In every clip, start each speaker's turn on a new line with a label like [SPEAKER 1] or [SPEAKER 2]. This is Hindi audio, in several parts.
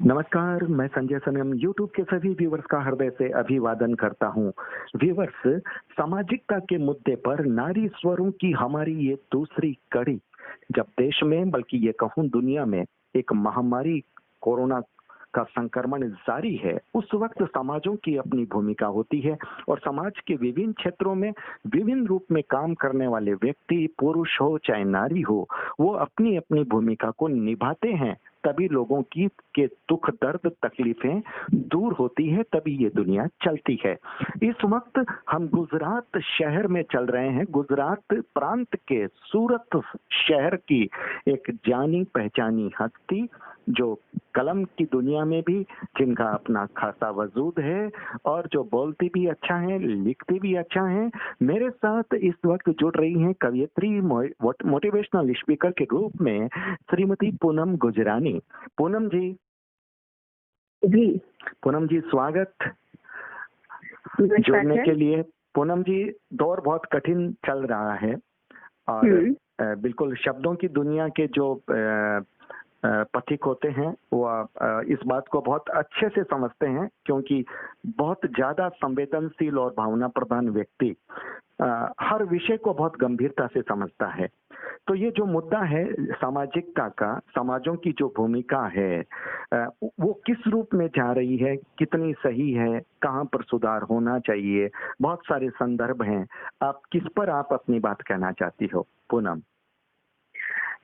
[SPEAKER 1] नमस्कार, मैं संजय सनम यूट्यूब के सभी व्यूवर्स का हृदय से अभिवादन करता हूँ। व्यूवर्स, सामाजिकता के मुद्दे पर नारी स्वरों की हमारी ये दूसरी कड़ी, जब देश में बल्कि ये कहूँ दुनिया में एक महामारी कोरोना का संक्रमण जारी है, उस वक्त समाजों की अपनी भूमिका होती है और समाज के विभिन्न क्षेत्रों में विभिन्न रूप में काम करने वाले व्यक्ति, पुरुष हो चाहे नारी हो, वो अपनी अपनी भूमिका को निभाते हैं। तभी लोगों की के दुख दर्द तकलीफें दूर होती है, तभी ये दुनिया चलती है। इस वक्त हम गुजरात शहर में चल रहे हैं। गुजरात प्रांत के सूरत शहर की एक जानी पहचानी हस्ती, जो कलम की दुनिया में भी जिनका अपना खासा वजूद है और जो बोलती भी अच्छा है, लिखती भी अच्छा है, मेरे साथ इस वक्त जुड़ रही हैं कवियत्री, मोटिवेशनल स्पीकर के रूप में श्रीमती पूनम गुजरानी। पूनम जी,
[SPEAKER 2] जी,
[SPEAKER 1] पूनम जी स्वागत
[SPEAKER 2] नमस्कार
[SPEAKER 1] जुड़ने
[SPEAKER 2] सर।
[SPEAKER 1] के लिए। पूनम जी, दौर बहुत कठिन चल रहा है और बिल्कुल शब्दों की दुनिया के जो पथिक होते हैं वो इस बात को बहुत अच्छे से समझते हैं, क्योंकि बहुत ज्यादा संवेदनशील और भावना प्रधान व्यक्ति हर विषय को बहुत गंभीरता से समझता है। तो ये जो मुद्दा है सामाजिकता का, समाजों की जो भूमिका है वो किस रूप में जा रही है, कितनी सही है, कहाँ पर सुधार होना चाहिए, बहुत सारे संदर्भ हैं। आप किस पर आप अपनी बात कहना चाहती हो पूनम?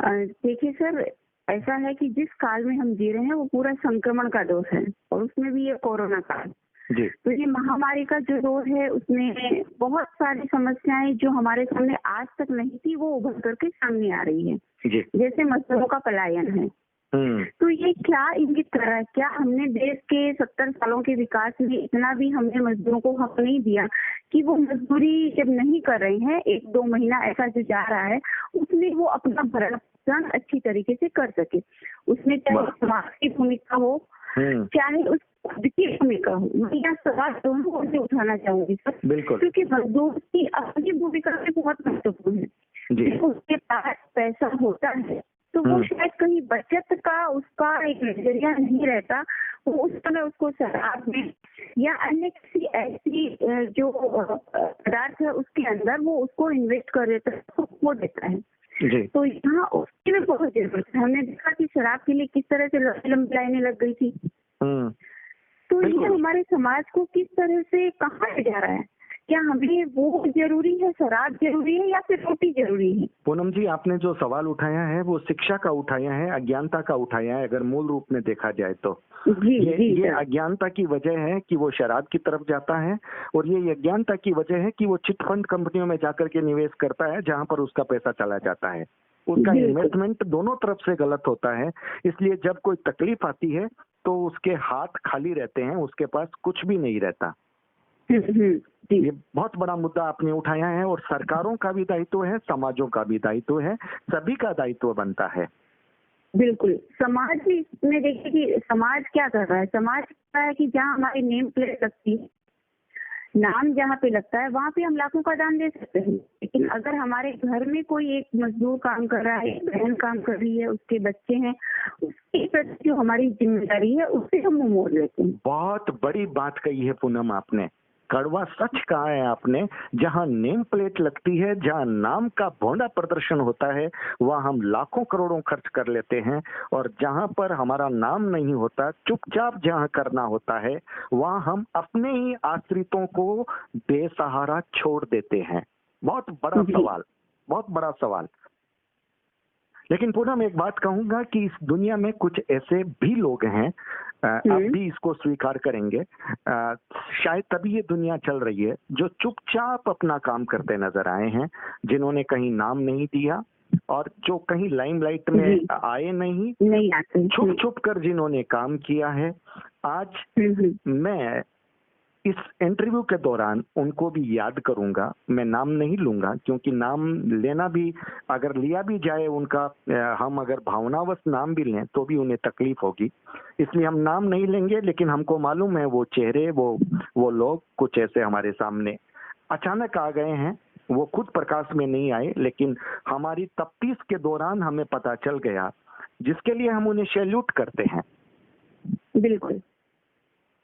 [SPEAKER 2] देखिए सर, ऐसा है कि जिस काल में हम जी रहे हैं वो पूरा संक्रमण का दौर है और उसमें भी ये कोरोना काल।
[SPEAKER 1] जी।
[SPEAKER 2] तो ये महामारी का जो दौर है उसमें बहुत सारी समस्याएं जो हमारे सामने आज तक नहीं थी वो उभर करके सामने आ रही है।
[SPEAKER 1] जी।
[SPEAKER 2] जैसे मजदूरों का पलायन है। तो ये क्या इंगित कर रहा है? क्या हमने देश के 70 सालों के विकास में इतना भी हमने मजदूरों को हक नहीं दिया कि वो मजदूरी जब नहीं कर रहे हैं, 1-2 महीना ऐसा जो जा रहा है उसमें वो अपना भरण पोषण अच्छी तरीके से कर सके। उसमें चाहे समाज की भूमिका हो, चाहे उस खुद की भूमिका हो। मैं यह सवाल दोनों ओर से उठाना चाहूंगी सर,
[SPEAKER 1] बिल्कुल,
[SPEAKER 2] क्योंकि मजदूर की अपनी भूमिका भी बहुत महत्वपूर्ण है। उसके पास पैसा होता है तो वो शायद कहीं बचत का उसका एक नजरिया नहीं रहता, वो उस समय उसको शराब में या अन्य किसी ऐसी जो पदार्थ है उसके अंदर वो उसको इन्वेस्ट कर देता है, वो देता है।
[SPEAKER 1] जी।
[SPEAKER 2] तो यहाँ उसकी भी बहुत जरूरत है। हमने देखा कि शराब के लिए किस तरह से लंबी लाइनें लग गई थी। तो ये हमारे समाज को किस तरह से कहाँ ले जा रहा है? क्या हमें वो जरूरी है, शराब जरूरी है या फिर रोटी जरूरी है?
[SPEAKER 1] पूनम जी, आपने जो सवाल उठाया है वो शिक्षा का उठाया है, अज्ञानता का उठाया है। अगर मूल रूप में देखा जाए तो ये अज्ञानता की वजह है कि वो शराब की तरफ जाता है, और ये अज्ञानता की वजह है कि वो चिट फंड कंपनियों में जाकर के निवेश करता है, जहां पर उसका पैसा चला जाता है। उसका इन्वेस्टमेंट दोनों तरफ से गलत होता है। इसलिए जब कोई तकलीफ आती है तो उसके हाथ खाली रहते हैं, उसके पास कुछ भी नहीं रहता। ये बहुत बड़ा मुद्दा आपने उठाया है, और सरकारों का भी दायित्व है, समाजों का भी दायित्व है, सभी का दायित्व बनता है।
[SPEAKER 2] बिल्कुल। समाज भी इसमें देखिए कि समाज क्या कर रहा है। समाज कहता है कि जहाँ हमारी नेम प्लेट लगती है, नाम जहाँ पे लगता है वहाँ पे हम लाखों का दान दे सकते हैं, लेकिन अगर हमारे घर में कोई एक मजदूर काम कर रहा है, बहन काम कर रही है, उसके बच्चे हैं, उसके प्रति जो हमारी जिम्मेदारी है उससे हम मुंह मोड़ लेते हैं।
[SPEAKER 1] बहुत बड़ी बात कही है पूनम आपने, कड़वा सच कहा है आपने। जहां नेम प्लेट लगती है, जहां नाम का भोंडा प्रदर्शन होता है, वहां हम लाखों करोड़ों खर्च कर लेते हैं, और जहां पर हमारा नाम नहीं होता, चुपचाप जहां करना होता है, वहां हम अपने ही आश्रितों को बेसहारा छोड़ देते हैं। बहुत बड़ा सवाल, बहुत बड़ा सवाल। लेकिन पूनम, एक बात कहूंगा कि इस दुनिया में कुछ ऐसे भी लोग हैं, आप भी इसको स्वीकार करेंगे, शायद तभी ये दुनिया चल रही है, जो चुपचाप अपना काम करते नजर आए हैं, जिन्होंने कहीं नाम नहीं दिया और जो कहीं लाइमलाइट में आए नहीं आते, छुप छुप कर जिन्होंने काम किया है। आज मैं इस इंटरव्यू के दौरान उनको भी याद करूंगा। मैं नाम नहीं लूंगा, क्योंकि नाम लेना भी, अगर लिया भी जाए उनका, हम अगर भावनावश नाम भी लें तो भी उन्हें तकलीफ होगी, इसलिए हम नाम नहीं लेंगे। लेकिन हमको मालूम है वो चेहरे, वो लोग कुछ ऐसे हमारे सामने अचानक आ गए हैं। वो खुद प्रकाश में नहीं आए, लेकिन हमारी तफ्तीश के दौरान हमें पता चल गया, जिसके लिए हम उन्हें सैल्यूट करते हैं।
[SPEAKER 2] बिल्कुल।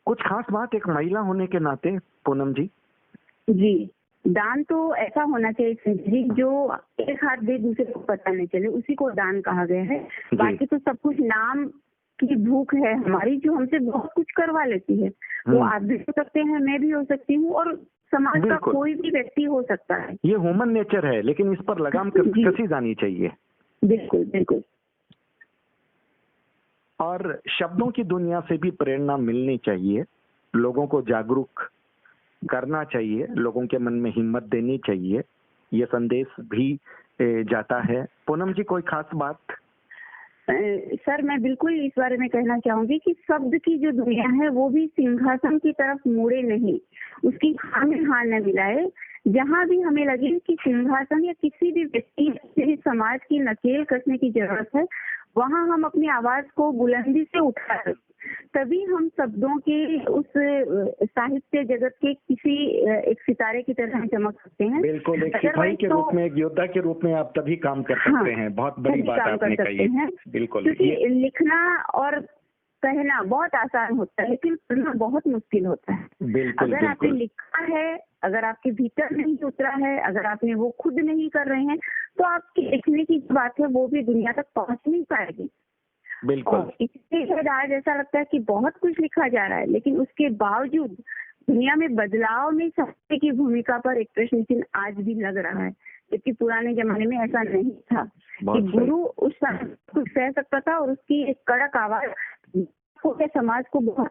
[SPEAKER 1] कुछ खास बात एक महिला होने के नाते पूनम जी?
[SPEAKER 2] जी, दान तो ऐसा होना चाहिए संजय जी, जो एक हाथ दे दूसरे को पता नहीं चले, उसी को दान कहा गया है। बाकी तो सब कुछ नाम की भूख है हमारी, जो हमसे बहुत कुछ करवा लेती है। वो आप भी हो सकते हैं, मैं भी हो सकती हूँ, और समाज का कोई भी व्यक्ति हो सकता है।
[SPEAKER 1] ये ह्यूमन नेचर है, लेकिन इस पर लगाम कसी जानी चाहिए।
[SPEAKER 2] बिल्कुल बिल्कुल।
[SPEAKER 1] और शब्दों की दुनिया से भी प्रेरणा मिलनी चाहिए, लोगों को जागरूक करना चाहिए, लोगों के मन में हिम्मत देनी चाहिए, ये संदेश भी जाता है। पूनम जी, कोई खास बात?
[SPEAKER 2] सर, मैं बिल्कुल इस बारे में कहना चाहूंगी कि शब्द की जो दुनिया है वो भी सिंहासन की तरफ मुड़े नहीं, उसकी हाँ में हाँ न मिलाए। जहाँ भी हमें लगे कि सिंहासन या किसी भी व्यक्ति, किसी भी समाज की नकेल कसने की जरूरत है, वहाँ हम अपनी आवाज को बुलंदी से उठा, तभी हम शब्दों के उस साहित्य जगत के किसी एक सितारे की तरह चमक सकते हैं।
[SPEAKER 1] बिल्कुल, एक सिपाही के रूप में, एक योद्धा के रूप में आप तभी काम कर सकते हैं। बहुत बड़ी बात आपने कही है। बिल्कुल,
[SPEAKER 2] क्योंकि लिखना और कहना बहुत आसान होता है, लेकिन पढ़ना बहुत मुश्किल होता है।
[SPEAKER 1] बिल्कुल,
[SPEAKER 2] अगर आपने लिखा है, अगर आपके भीतर नहीं उतरा है, अगर आपने वो खुद नहीं कर रहे हैं, तो आपकी लिखने की बात है वो भी दुनिया तक पहुंच नहीं पाएगी।
[SPEAKER 1] बिल्कुल।
[SPEAKER 2] इसलिए आज ऐसा लगता है कि बहुत कुछ लिखा जा रहा है, लेकिन उसके बावजूद दुनिया में बदलाव में सत्य की भूमिका पर एक प्रश्न चिन्ह आज भी लग रहा है, जबकि पुराने जमाने में ऐसा नहीं था कि गुरु उस समय कुछ कह सकता था और उसकी एक कड़क आवाज पूरे समाज को बहुत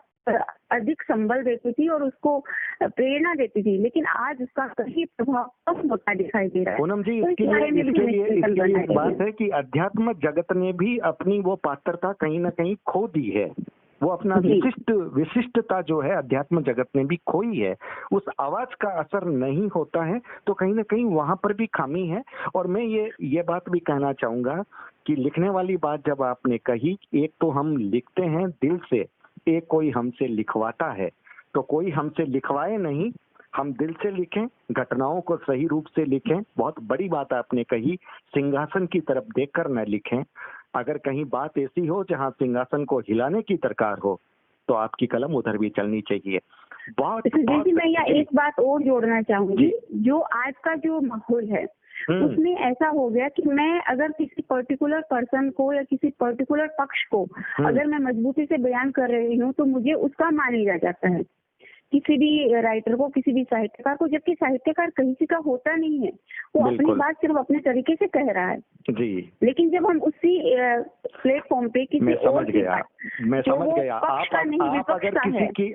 [SPEAKER 2] अधिक संबल देती थी और उसको प्रेरणा देती थी, लेकिन आज उसका कहीं प्रभाव कम होता दिखाई दे रहा है।
[SPEAKER 1] पूनम जी, इसके लिए एक बात है कि अध्यात्म जगत ने भी अपनी वो पात्रता कहीं ना कहीं खो दी है। वो अपना विशिष्टता जो है अध्यात्म जगत ने भी खोई है। उस आवाज का असर नहीं होता है, तो कहीं ना कहीं वहां पर भी खामी है। और मैं ये बात भी कहना चाहूंगा कि लिखने वाली बात जब आपने कही, एक तो हम लिखते हैं दिल से, एक कोई हमसे लिखवाता है। तो कोई हमसे लिखवाए नहीं, हम दिल से लिखें, घटनाओं को सही रूप से लिखें। बहुत बड़ी बात आपने कही, सिंहासन की तरफ देखकर न लिखें। अगर कहीं बात ऐसी हो जहां सिंहासन को हिलाने की दरकार हो, तो आपकी कलम उधर भी चलनी चाहिए।
[SPEAKER 2] मैं यहाँ एक बात और जोड़ना चाहूंगी, जो आज का जो माहौल है उसमें ऐसा हो गया कि मैं अगर किसी पर्टिकुलर पर्सन को या किसी पर्टिकुलर पक्ष को अगर मैं मजबूती से बयान कर रही हूँ, तो मुझे उसका मान लिया जाता है, किसी भी राइटर को, किसी भी साहित्यकार को, जबकि साहित्यकार किसी का होता नहीं है। वो अपनी बात सिर्फ अपने तरीके से कह रहा है जी। लेकिन जब हम उसी प्लेटफॉर्म पे किसी
[SPEAKER 1] मैं समझ गया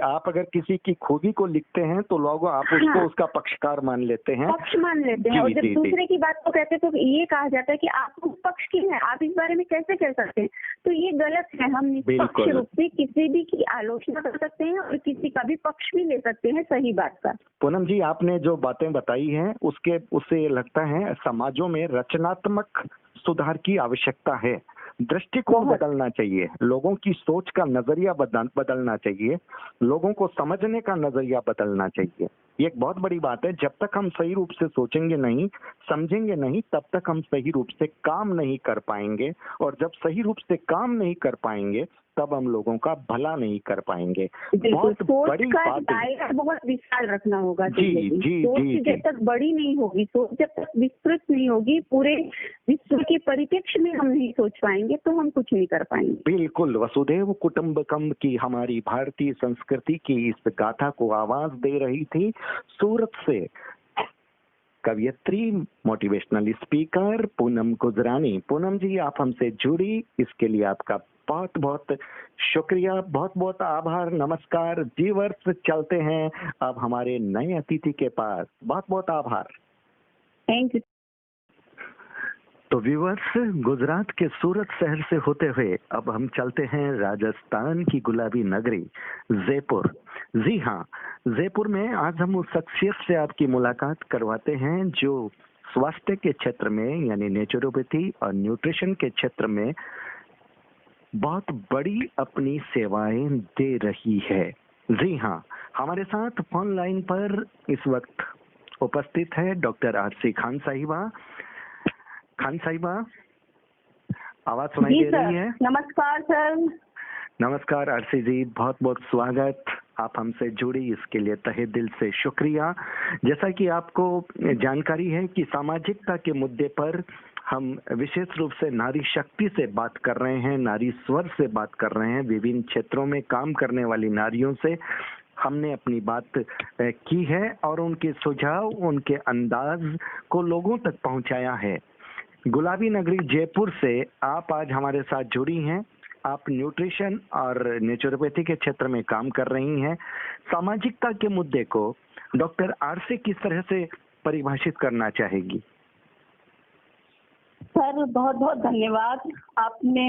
[SPEAKER 1] आप अगर किसी की खूबी को लिखते हैं तो लोग आप उसको उसका पक्षकार मान लेते हैं,
[SPEAKER 2] पक्ष मान लेते हैं। और जब दूसरे की बात को कहते हैं तो ये कहा जाता है कि आप उस पक्ष की हैं, आप इस बारे में कैसे कह सकते हैं। तो ये गलत है। हम निष्पक्ष रूप से किसी भी की आलोचना कर सकते हैं और किसी का भी पक्ष भी ले सकते हैं सही बात का।
[SPEAKER 1] पूनम जी, आपने जो बातें बताई हैं उससे लगता है समाजों में रचनात्मक सुधार की आवश्यकता है। दृष्टिकोण बदलना चाहिए, लोगों की सोच का नजरिया बदलना चाहिए, लोगों को समझने का नजरिया बदलना चाहिए। ये एक बहुत बड़ी बात है। जब तक हम सही रूप से सोचेंगे नहीं, समझेंगे नहीं, तब तक हम सही रूप से काम नहीं कर पाएंगे। और जब सही रूप से काम नहीं कर पाएंगे, तब हम लोगों का भला नहीं कर पाएंगे। बहुत बड़ी बात है,
[SPEAKER 2] बहुत विशाल रखना होगा
[SPEAKER 1] जी।
[SPEAKER 2] सोच जब तक बड़ी नहीं होगी, सोच जब तक विस्तृत नहीं होगी, पूरे विश्व के परिप्रेक्ष्य में हम नहीं सोच पाएंगे, तो हम कुछ नहीं कर पाएंगे।
[SPEAKER 1] बिल्कुल, वसुधैव कुटुंबकम की हमारी भारतीय संस्कृति की इस गाथा को आवाज दे रही थी सूरत से कवियत्री, मोटिवेशनल स्पीकर पूनम गुजरानी। पूनम जी, आप हमसे जुड़ी, इसके लिए आपका बहुत बहुत शुक्रिया, बहुत बहुत आभार। नमस्कार व्यूअर्स, चलते हैं अब हमारे नए अतिथि के पास। बहुत बहुत आभार,
[SPEAKER 2] थैंक यू।
[SPEAKER 1] तो व्यूअर्स, गुजरात के सूरत शहर से होते हुए अब हम चलते हैं राजस्थान की गुलाबी नगरी जयपुर। जी हाँ, जयपुर में आज हम उस शख्सियत से आपकी मुलाकात करवाते हैं जो स्वास्थ्य के क्षेत्र में यानी नेचुरोपैथी और न्यूट्रिशन के क्षेत्र में बहुत बड़ी अपनी सेवाएं दे रही है। जी हाँ, हमारे साथ फोन लाइन पर इस वक्त उपस्थित है डॉक्टर आरसी खान साहिबा। खान साहिबा, आवाज सुनाई दे रही है?
[SPEAKER 2] नमस्कार सर।
[SPEAKER 1] नमस्कार आरसी जी, बहुत बहुत स्वागत। आप हमसे जुड़ी इसके लिए तहे दिल से शुक्रिया। जैसा कि आपको जानकारी है कि सामाजिकता के मुद्दे पर हम विशेष रूप से नारी शक्ति से बात कर रहे हैं, नारी स्वर से बात कर रहे हैं। विभिन्न क्षेत्रों में काम करने वाली नारियों से हमने अपनी बात की है और उनके सुझाव, उनके अंदाज को लोगों तक पहुंचाया है। गुलाबी नगरी जयपुर से आप आज हमारे साथ जुड़ी हैं। आप न्यूट्रिशन और नेचुरोपैथी के क्षेत्र में काम कर रही हैं। सामाजिकता के मुद्दे को डॉक्टर आरसी किस तरह से परिभाषित करना चाहेगी?
[SPEAKER 3] सर बहुत बहुत धन्यवाद, आपने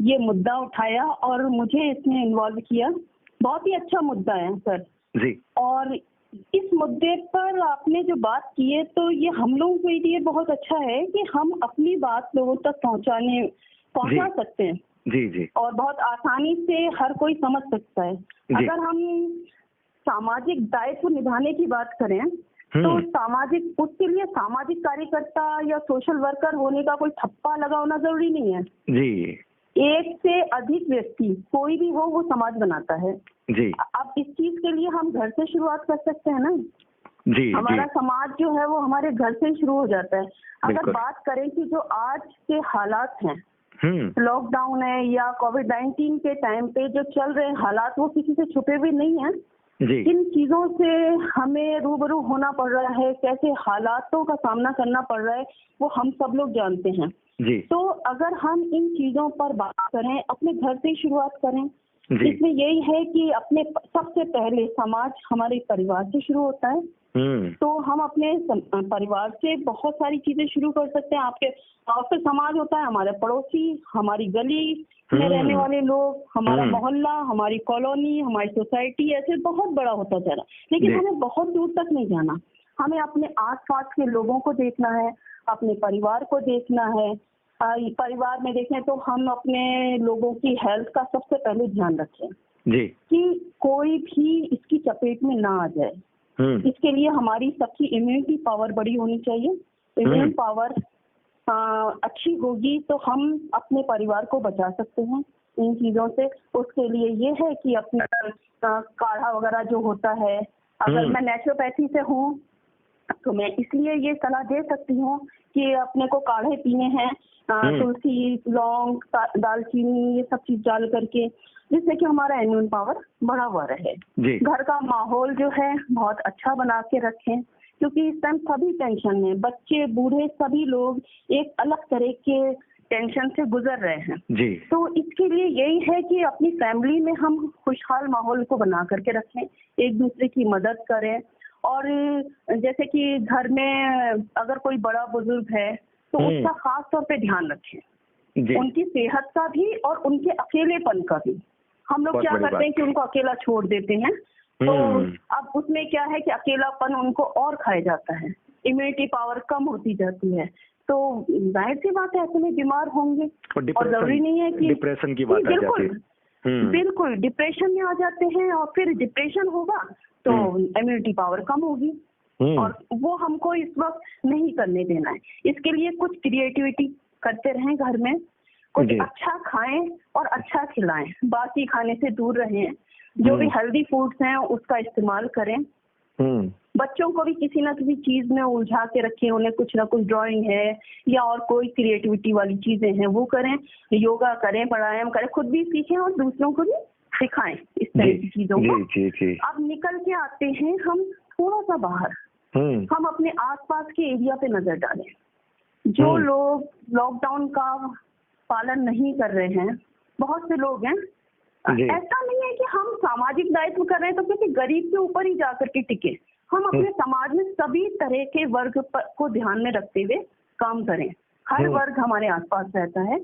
[SPEAKER 3] ये मुद्दा उठाया और मुझे इसमें इन्वॉल्व किया। बहुत ही अच्छा मुद्दा है सर
[SPEAKER 1] जी।
[SPEAKER 3] और इस मुद्दे पर आपने जो बात की है तो ये हम लोगों के लिए बहुत अच्छा है कि हम अपनी बात लोगों तक पहुंचा सकते हैं।
[SPEAKER 1] जी जी।
[SPEAKER 3] और बहुत आसानी से हर कोई समझ सकता है। अगर हम सामाजिक दायित्व निभाने की बात करें तो उसके लिए सामाजिक कार्यकर्ता या सोशल वर्कर होने का कोई ठप्पा लगा होना जरूरी नहीं है
[SPEAKER 1] जी।
[SPEAKER 3] एक से अधिक व्यक्ति कोई भी हो वो समाज बनाता है
[SPEAKER 1] जी।
[SPEAKER 3] अब इस चीज के लिए हम घर से शुरुआत कर सकते हैं ना
[SPEAKER 1] जी।
[SPEAKER 3] हमारा समाज जो है वो हमारे घर से शुरू हो जाता है। अगर बात करें कि जो आज के हालात हैं, लॉकडाउन है या कोविड-19 के टाइम पे जो चल रहे हालात वो किसी से छुपे हुए नहीं है। किन चीजों से हमें रूबरू होना पड़ रहा है, कैसे हालातों का सामना करना पड़ रहा है, वो हम सब लोग जानते हैं
[SPEAKER 1] जी।
[SPEAKER 3] तो अगर हम इन चीजों पर बात करें, अपने घर से शुरुआत करें, इसमें यही है कि अपने सबसे पहले समाज हमारे परिवार से शुरू होता है। तो हम अपने परिवार से बहुत सारी चीजें शुरू कर सकते हैं। आपके फिर समाज होता है हमारे पड़ोसी, हमारी गली में रहने वाले लोग, हमारा मोहल्ला, हमारी कॉलोनी, हमारी सोसाइटी, ऐसे बहुत बड़ा होता जा रहा है। लेकिन हमें बहुत दूर तक नहीं जाना, हमें अपने आसपास के लोगों को देखना है, अपने परिवार को देखना है। परिवार में देखें तो हम अपने लोगों की हेल्थ का सबसे पहले ध्यान रखें
[SPEAKER 1] जी।
[SPEAKER 3] कि कोई भी इसकी चपेट में ना आ जाए। इसके लिए हमारी सबकी इम्यूनिटी पावर बड़ी होनी चाहिए। इम्यून पावर अच्छी होगी तो हम अपने परिवार को बचा सकते हैं इन चीजों से। उसके लिए ये है कि अपना काढ़ा वगैरह जो होता है, अगर मैं नेचुरोपैथी से हूँ तो मैं इसलिए ये सलाह दे सकती हूँ कि अपने को काढ़े पीने हैं, तुलसी, लौंग, दालचीनी, ये सब चीज डाल करके, जिससे कि हमारा इम्यून पावर बढ़ा हुआ रहे। घर का माहौल जो है बहुत अच्छा बना के रखें, क्योंकि इस टाइम सभी टेंशन में, बच्चे बूढ़े सभी लोग एक अलग तरह के टेंशन से गुजर रहे हैं
[SPEAKER 1] जी।
[SPEAKER 3] तो इसके लिए यही है कि अपनी फैमिली में हम खुशहाल माहौल को बना करके रखें, एक दूसरे की मदद करें। और जैसे कि घर में अगर कोई बड़ा बुजुर्ग है तो उसका खास तौर पे ध्यान रखें, उनकी सेहत का भी और उनके अकेलेपन का भी। हम लोग क्या करते हैं कि उनको अकेला छोड़ देते हैं, तो अब उसमें क्या है कि अकेलापन उनको और खाया जाता है, इम्यूनिटी पावर कम होती जाती है, तो जाहिर सी बात है ऐसे में बीमार होंगे। और जरूरी नहीं है कि
[SPEAKER 1] डिप्रेशन की बात आ जाती है।
[SPEAKER 3] बिल्कुल डिप्रेशन में आ जाते हैं और फिर डिप्रेशन होगा तो इम्यूनिटी पावर कम होगी और वो हमको इस वक्त नहीं करने देना है। इसके लिए कुछ क्रिएटिविटी करते रहें घर में, कुछ अच्छा खाएं और अच्छा खिलाएं, बासी खाने से दूर रहें, जो भी हेल्दी फूड्स हैं उसका इस्तेमाल करें। बच्चों को भी किसी ना किसी चीज में उलझा के रखें, उन्हें कुछ ना कुछ ड्राइंग है या और कोई क्रिएटिविटी वाली चीजें हैं वो करें, योगा करें, प्राणायाम करें, खुद भी सीखें और दूसरों को भी सिखाएं इस तरह की चीजों को। अब निकल के आते हैं हम थोड़ा सा बाहर, हम अपने आसपास के एरिया पे नजर डालें। जो लोग लॉकडाउन का पालन नहीं कर रहे हैं, बहुत से लोग हैं, ऐसा नहीं है कि हम सामाजिक दायित्व कर रहे हैं तो किसी गरीब के ऊपर ही जाकर के टिके। हम अपने समाज में सभी तरह के वर्ग को ध्यान में रखते हुए काम करें। हर वर्ग हमारे आसपास रहता है।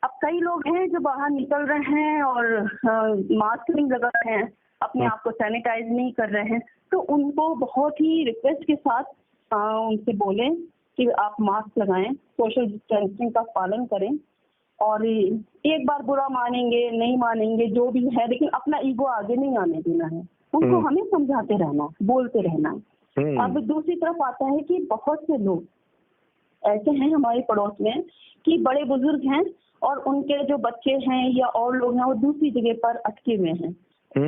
[SPEAKER 3] अब कई लोग हैं जो बाहर निकल रहे हैं और मास्क नहीं लगा रहे हैं, अपने आप को सैनिटाइज नहीं कर रहे हैं, तो उनको बहुत ही रिक्वेस्ट के साथ उनसे बोलें कि आप मास्क लगाएं, सोशल डिस्टेंसिंग का पालन करें। और एक बार बुरा मानेंगे नहीं मानेंगे जो भी है, लेकिन अपना ईगो आगे नहीं आने देना है, उनको हमें समझाते रहना, बोलते रहना। अब दूसरी तरफ आता है कि बहुत से लोग ऐसे हैं हमारे पड़ोस में कि बड़े बुजुर्ग हैं और उनके जो बच्चे हैं या और लोग हैं वो दूसरी जगह पर अटके हुए हैं।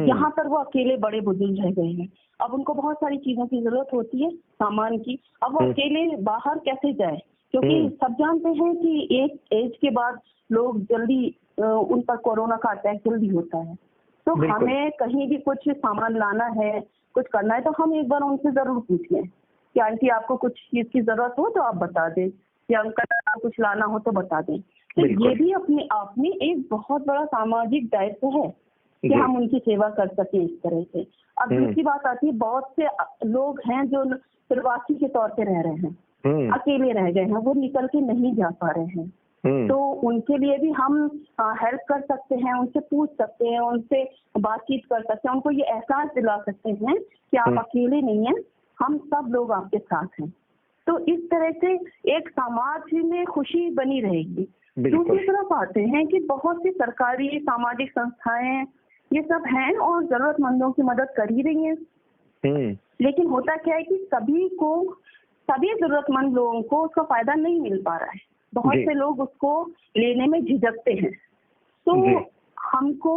[SPEAKER 3] यहाँ पर वो अकेले बड़े बुजुर्ग रह गए हैं। अब उनको बहुत सारी चीजों की जरूरत होती है, सामान की। अब वो अकेले बाहर कैसे जाए, क्योंकि सब जानते हैं कि एक एज के बाद लोग जल्दी उन पर कोरोना का अटैक जल्दी होता है। तो हमें कहीं भी कुछ सामान लाना है, कुछ करना है, तो हम एक बार उनसे जरूर पूछें कि आंटी आपको कुछ चीज की जरूरत हो तो आप बता दें, या अंकल आपको कुछ लाना हो तो बता दें। तो ये भी अपने आप में एक बहुत बड़ा सामाजिक दायित्व है कि हम उनकी सेवा कर सकें इस तरह से। अब दूसरी बात आती है, बहुत से लोग हैं जो प्रवासी के तौर पे रह रहे हैं, अकेले रह गए हैं, वो निकल के नहीं जा पा रहे हैं। तो उनके लिए भी हम हेल्प कर सकते हैं, उनसे पूछ सकते हैं, उनसे बातचीत कर सकते हैं, उनको ये एहसास दिला सकते हैं कि आप अकेले नहीं हैं, हम सब लोग आपके साथ हैं। तो इस तरह से एक समाज में खुशी बनी रहेगी। दूसरी तरफ आते हैं कि बहुत सी सरकारी सामाजिक संस्थाएं ये सब हैं और जरूरतमंदों की मदद कर ही रही हैं। लेकिन होता क्या है कि सभी जरूरतमंद लोगों को उसका फायदा नहीं मिल पा रहा है। बहुत से लोग उसको लेने में झिझकते हैं। तो हमको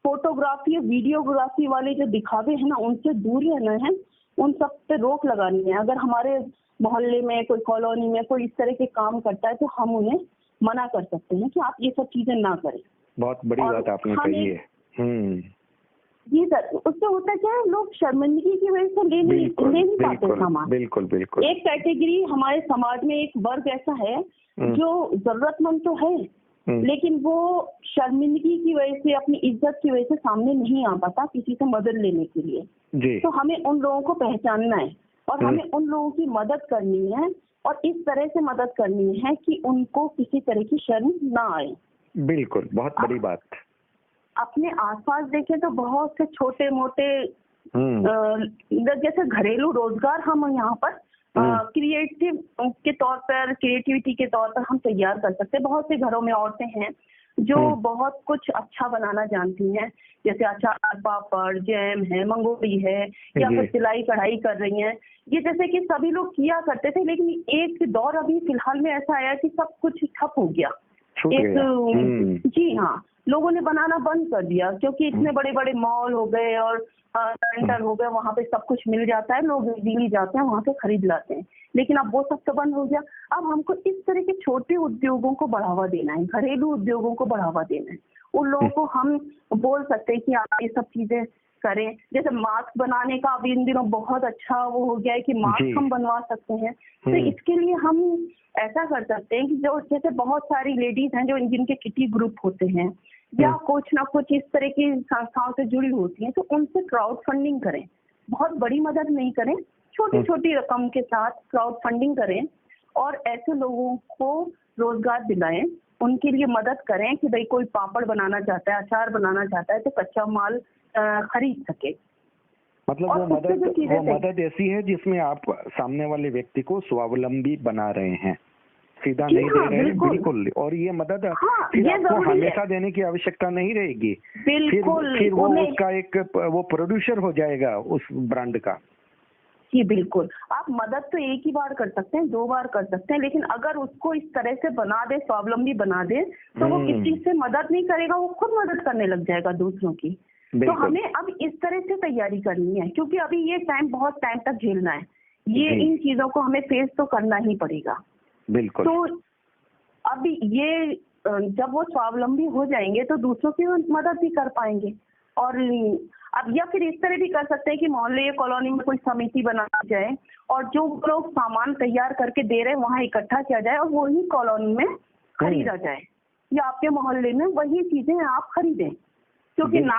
[SPEAKER 3] फोटोग्राफी, वीडियोग्राफी वाले जो दिखावे हैं ना, उनसे दूर रहना है, उन सब पे रोक लगानी है। अगर हमारे मोहल्ले में कोई कॉलोनी में कोई इस तरह के काम करता है तो हम उन्हें मना कर सकते हैं कि आप ये सब चीजें ना करें।
[SPEAKER 1] बहुत बड़ी बात आपने कही है।
[SPEAKER 3] जी सर, उससे होता क्या है, लोग शर्मिंदगी की वजह से ले नहीं पाते सामान।
[SPEAKER 1] बिल्कुल।
[SPEAKER 3] एक कैटेगरी हमारे समाज में, एक वर्ग ऐसा है जो जरूरतमंद तो है, लेकिन वो शर्मिंदगी की वजह से, अपनी इज्जत की वजह से सामने नहीं आ पाता किसी से मदद लेने के लिए। तो हमें उन लोगों को पहचानना है और हमें उन लोगों की मदद करनी है, और इस तरह से मदद करनी है कि उनको किसी तरह की शर्म ना आए।
[SPEAKER 1] बिल्कुल, बहुत बड़ी बात।
[SPEAKER 3] अपने आसपास देखें तो बहुत से छोटे मोटे जैसे घरेलू रोजगार हम यहाँ पर क्रिएटिविटी के तौर पर हम तैयार कर सकते हैं। बहुत से घरों में औरतें हैं जो बहुत कुछ अच्छा बनाना जानती हैं, जैसे अचार, पापड़, जैम है, मंगोड़ी है, या फिर सिलाई कढ़ाई कर रही हैं। ये जैसे कि सभी लोग किया करते थे, लेकिन एक दौर अभी फिलहाल में ऐसा आया कि सब कुछ ठप हो गया। जी हाँ, लोगों ने बनाना बंद कर दिया, क्योंकि इतने बड़े बड़े मॉल हो गए और सेंटर हो गए, वहाँ पे सब कुछ मिल जाता है, लोग इजीली जाते हैं वहाँ से खरीद लाते हैं। लेकिन अब वो सब तो बंद हो गया। अब हमको इस तरह के छोटे उद्योगों को बढ़ावा देना है, घरेलू उद्योगों को बढ़ावा देना है। उन लोगों को हम बोल सकते हैं कि आप ये सब चीजें करें। जैसे मास्क बनाने का अभी इन दिनों बहुत अच्छा वो हो गया है कि मास्क हम बनवा सकते हैं। तो इसके लिए हम ऐसा कर सकते हैं कि जो जैसे बहुत सारी लेडीज हैं जो जिनके किटी ग्रुप होते हैं या कुछ ना कुछ इस तरह की संस्थाओं से जुड़ी होती हैं, तो उनसे क्राउड फंडिंग करें। बहुत बड़ी मदद नहीं करें, छोटी छोटी रकम के साथ क्राउड फंडिंग करें और ऐसे लोगों को रोजगार दिलाएं, उनके लिए मदद करें कि भाई कोई पापड़ बनाना चाहता है, अचार बनाना चाहता है, तो कच्चा माल खरीद सके।
[SPEAKER 1] मतलब वो मदद ऐसी है जिसमें आप सामने वाले व्यक्ति को स्वावलंबी बना रहे हैं, सीधा नहीं दे रहे हैं। बिल्कुल। और ये मदद फिर आपको हमेशा देने की आवश्यकता नहीं रहेगी। फिर वो उसका एक वो प्रोड्यूसर हो जाएगा उस ब्रांड का।
[SPEAKER 3] जी बिल्कुल, आप मदद तो एक ही बार कर सकते हैं, 2 बार कर सकते हैं, लेकिन अगर उसको इस तरह से बना दे, स्वावलंबी बना दे, तो वो किसी से मदद नहीं करेगा, वो खुद मदद करने लग जाएगा दूसरों की। तो हमें अब इस तरह से तैयारी करनी है, क्योंकि अभी ये टाइम बहुत टाइम तक झेलना है। ये इन चीजों को हमें फेस तो करना ही पड़ेगा।
[SPEAKER 1] बिल्कुल।
[SPEAKER 3] तो अभी ये जब वो स्वावलंबी हो जाएंगे तो दूसरों की मदद भी कर पाएंगे। और अब या फिर इस तरह भी कर सकते हैं कि मोहल्ले या कॉलोनी में कोई समिति बनाना जाए और जो लोग सामान तैयार करके दे रहे हैं वहाँ इकट्ठा किया जाए और वही कॉलोनी में खरीदा जाए, या आपके मोहल्ले में वही चीजें आप खरीदें। क्योंकि ना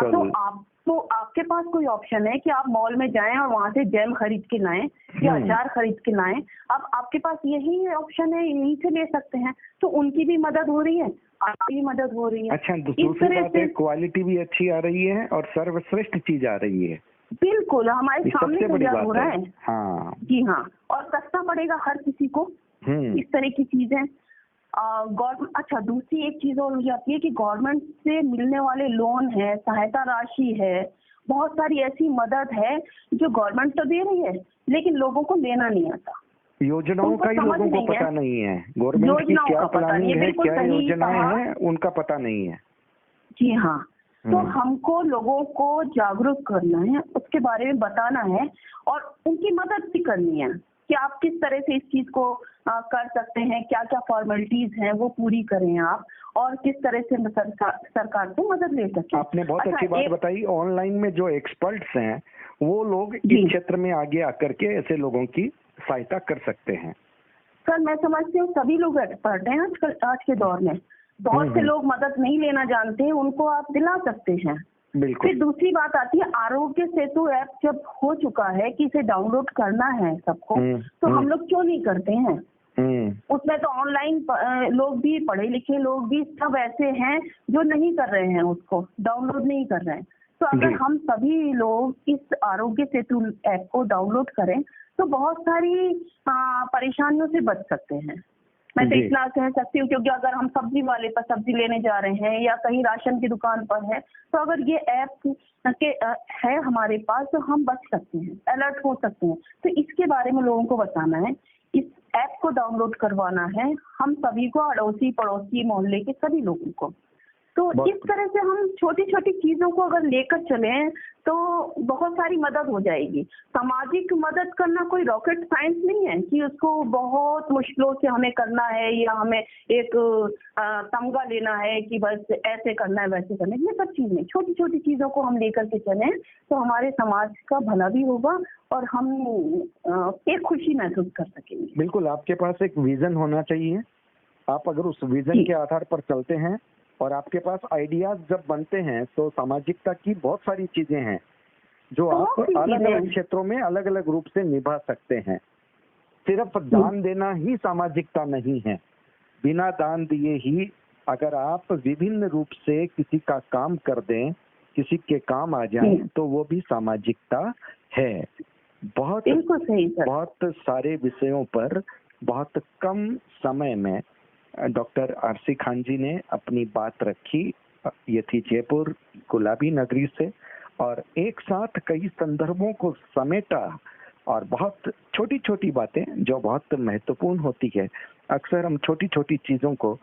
[SPEAKER 3] तो आपके पास कोई ऑप्शन है कि आप मॉल में जाएं और वहां से जैम खरीद के लाएं या अचार खरीद के लाएं। अब आपके पास यही ऑप्शन है, यहीं से ले सकते हैं। तो उनकी भी मदद हो रही है, आपकी भी मदद हो रही है।
[SPEAKER 1] अच्छा, दूसरी बात है क्वालिटी भी अच्छी आ रही है और सर्वश्रेष्ठ चीज आ रही है।
[SPEAKER 3] बिल्कुल, हमारे सामने तैयार हो रहा है।
[SPEAKER 1] हाँ
[SPEAKER 3] जी हाँ, और सस्ता पड़ेगा हर किसी को इस तरह की चीजें। अच्छा, दूसरी एक चीज और हो जाती है कि गवर्नमेंट से मिलने वाले लोन है, सहायता राशि है, बहुत सारी ऐसी मदद है जो गवर्नमेंट तो दे रही है लेकिन लोगों को लेना नहीं आता।
[SPEAKER 1] योजनाओं का ही लोगों को पता नहीं है, गवर्नमेंट की क्या प्लानिंग है, क्या योजनाएं हैं, उनका पता नहीं है।
[SPEAKER 3] जी हाँ, तो हमको लोगों को जागरूक करना है, उसके बारे में बताना है और उनकी मदद भी करनी है कि आप किस तरह से इस चीज को कर सकते हैं, क्या क्या फॉर्मेलिटीज हैं वो पूरी करें आप, और किस तरह से सरकार से मदद ले सकें।
[SPEAKER 1] आपने बहुत अच्छी बात बताई। ऑनलाइन में जो एक्सपर्ट्स हैं वो लोग इस क्षेत्र में आगे आकर के ऐसे लोगों की सहायता कर सकते हैं।
[SPEAKER 3] सर मैं समझती हूँ सभी लोग एक्सपर्ट हैं आजकल, आज के दौर में बहुत से लोग मदद नहीं लेना जानते हैं, उनको आप दिला सकते हैं।
[SPEAKER 1] बिल्कुल।
[SPEAKER 3] फिर दूसरी बात आती है, आरोग्य सेतु ऐप जब हो चुका है कि इसे डाउनलोड करना है सबको, तो हम लोग क्यों नहीं करते हैं? उसमें तो ऑनलाइन लोग भी, पढ़े लिखे लोग भी सब ऐसे हैं जो नहीं कर रहे हैं, उसको डाउनलोड नहीं कर रहे हैं। तो अगर हम सभी लोग इस आरोग्य सेतु ऐप को डाउनलोड करें तो बहुत सारी परेशानियों से बच सकते हैं। मैं तो इतना कह सकती हूँ, क्योंकि अगर हम सब्जी वाले पर सब्जी लेने जा रहे हैं या कहीं राशन की दुकान पर है, तो अगर ये ऐप के है हमारे पास तो हम बच सकते हैं, अलर्ट हो सकते हैं। तो इसके बारे में लोगों को बताना है, इस ऐप को डाउनलोड करवाना है हम सभी को, अड़ोसी पड़ोसी मोहल्ले के सभी लोगों को। तो इस तरह से हम छोटी छोटी चीजों को अगर लेकर चलें तो बहुत सारी मदद हो जाएगी। सामाजिक मदद करना कोई रॉकेट साइंस नहीं है कि उसको बहुत मुश्किलों से हमें करना है या हमें एक तमगा लेना है कि बस ऐसे करना है वैसे करना है, ये सब चीज नहीं। छोटी छोटी चीजों को हम लेकर के चलें तो हमारे समाज का भला भी होगा और हम एक खुशी महसूस कर सकेंगे।
[SPEAKER 1] बिल्कुल, आपके पास एक विजन होना चाहिए। आप अगर उस विजन के आधार पर चलते हैं और आपके पास आइडियाज जब बनते हैं तो सामाजिकता की बहुत सारी चीजें हैं जो आप अलग अलग क्षेत्रों में अलग अलग रूप से निभा सकते हैं। सिर्फ दान देना ही सामाजिकता नहीं है। बिना दान दिए ही अगर आप विभिन्न रूप से किसी का काम कर दें, किसी के काम आ जाएं, तो वो भी सामाजिकता है। बहुत सारे विषयों पर बहुत कम समय में डॉक्टर आरसी खान जी ने अपनी बात रखी। ये थी जयपुर गुलाबी नगरी से, और एक साथ कई संदर्भों को समेटा और बहुत छोटी छोटी बातें जो बहुत महत्वपूर्ण होती है। अक्सर हम छोटी छोटी चीजों को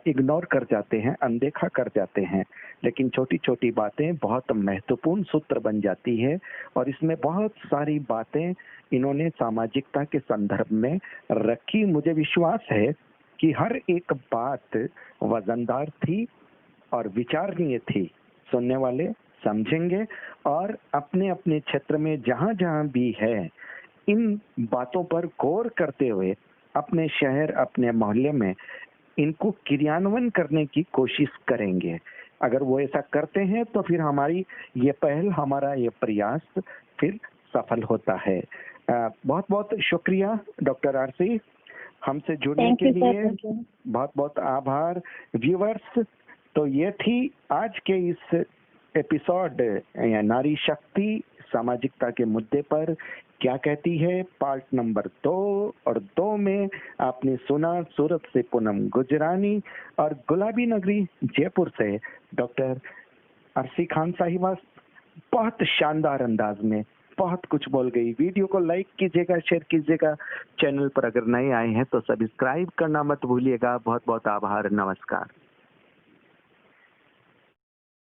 [SPEAKER 1] इग्नोर कर जाते हैं, अनदेखा कर जाते हैं, लेकिन छोटी छोटी बातें बहुत महत्वपूर्ण सूत्र बन जाती है। और इसमें बहुत सारी बातें इन्होंने सामाजिकता के संदर्भ में रखी। मुझे विश्वास है कि हर एक बात वजनदार थी और विचारणीय थी। सुनने वाले समझेंगे और अपने अपने क्षेत्र में जहां जहां भी है इन बातों पर गौर करते हुए अपने शहर, अपने मोहल्ले में इनको क्रियान्वयन करने की कोशिश करेंगे। अगर वो ऐसा करते हैं तो फिर हमारी ये पहल, हमारा ये प्रयास फिर सफल होता है। बहुत बहुत शुक्रिया डॉक्टर आरसी, हमसे जुड़ने के लिए बहुत बहुत आभार। व्यूअर्स, तो ये थी आज के इस एपिसोड नारी शक्ति सामाजिकता के मुद्दे पर क्या कहती है, पार्ट नंबर 2। और 2 में आपने सुना सूरत से पूनम गुजरानी और गुलाबी नगरी जयपुर से डॉक्टर आरसी खान साहिबा बहुत शानदार अंदाज में बहुत कुछ बोल गई। वीडियो को लाइक कीजिएगा, शेयर कीजिएगा। चैनल पर अगर नए आए हैं तो सब्सक्राइब करना मत भूलिएगा। बहुत बहुत आभार, नमस्कार।